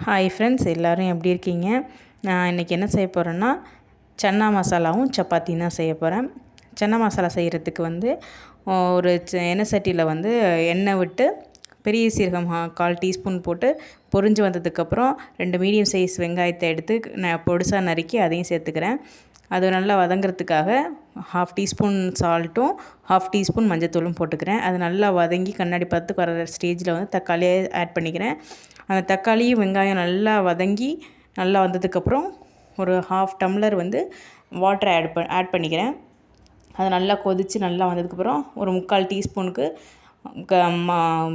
Hi friends, எல்லோரும் எப்படி இருக்கீங்க? நான் இன்றைக்கி என்ன செய்ய போகிறேன்னா, சன்னா மசாலாவும் சப்பாத்தியும் தான் செய்ய போகிறேன். சன்னா மசாலா செய்கிறதுக்கு வந்து ஒரு எண்ணெய் சட்டியில் வந்து எண்ணெய் விட்டு பெரிய சீரகம் 1/4 டீஸ்பூன் போட்டு பொரிஞ்சு வந்ததுக்கப்புறம் 2 மீடியம் சைஸ் வெங்காயத்தை எடுத்து நான் பொடிசாக நறுக்கி அதையும் சேர்த்துக்கிறேன். அது நல்லா வதங்கிறதுக்காக 1/2 டீஸ்பூன் சால்ட்டும் 1/2 டீஸ்பூன் மஞ்சத்தூளும் போட்டுக்கிறேன். அது நல்லா வதங்கி கண்ணாடி பதத்துக்கு வர ஸ்டேஜில் வந்து தக்காளியை ஆட் பண்ணிக்கிறேன். அந்த தக்காளியும் வெங்காயம் நல்லா வதங்கி நல்லா வந்ததுக்கப்புறம் ஒரு 1/2 டம்ளர் வந்து வாட்டரை ஆட் பண்ணிக்கிறேன். அது நல்லா கொதித்து நல்லா வந்ததுக்கப்புறம் ஒரு 3/4 டீஸ்பூனுக்கு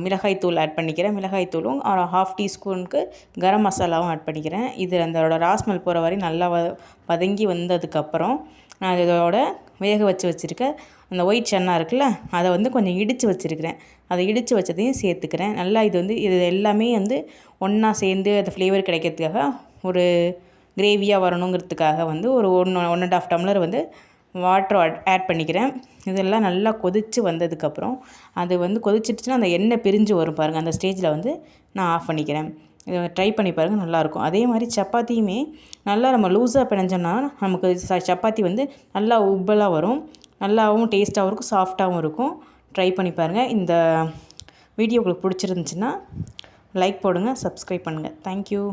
மிளகாய்த்தூள் ஆட் பண்ணிக்கிறேன். மிளகாய்த்தூளும் 1/2 டீஸ்பூனுக்கு கரம் மசாலாவும் ஆட் பண்ணிக்கிறேன். இது அதோட ராஸ்மெல் போகிற வரையும் நல்லா வதங்கி வந்ததுக்கப்புறம் நான் இதோட வேக வச்சுருக்க அந்த ஒயிட் சன்னா இருக்குல்ல, அதை வந்து கொஞ்சம் இடித்து வச்சுருக்கிறேன். அதை இடித்து வச்சதையும் சேர்த்துக்கிறேன். நல்லா இது எல்லாமே வந்து ஒன்றா சேர்ந்து அந்த ஃப்ளேவர் கிடைக்கிறதுக்காக ஒரு கிரேவியாக வரணுங்கிறதுக்காக வந்து ஒரு 1.5 டம்ளர் வந்து வாட்டர் ஆட் பண்ணிக்கிறேன். இதெல்லாம் நல்லா கொதித்து வந்ததுக்கப்புறம் அது வந்து கொதிச்சிடுச்சுன்னா அந்த எண்ணெய் பிரிஞ்சு வரும் பாருங்கள், அந்த ஸ்டேஜில் வந்து நான் ஆஃப் பண்ணிக்கிறேன். இதை ட்ரை பண்ணி பாருங்கள், நல்லாயிருக்கும். அதே மாதிரி சப்பாத்தியுமே நல்லா நம்ம லூஸாக பிணைஞ்சோன்னா நமக்கு சப்பாத்தி வந்து நல்லா உப்பலாக வரும், நல்லாவும் டேஸ்ட்டாகவும் இருக்கும், சாஃப்டாகவும் இருக்கும். ட்ரை பண்ணி பாருங்கள். இந்த வீடியோ உங்களுக்கு பிடிச்சிருந்துச்சின்னா லைக் போடுங்க, சப்ஸ்கிரைப் பண்ணுங்கள். தேங்க்யூ.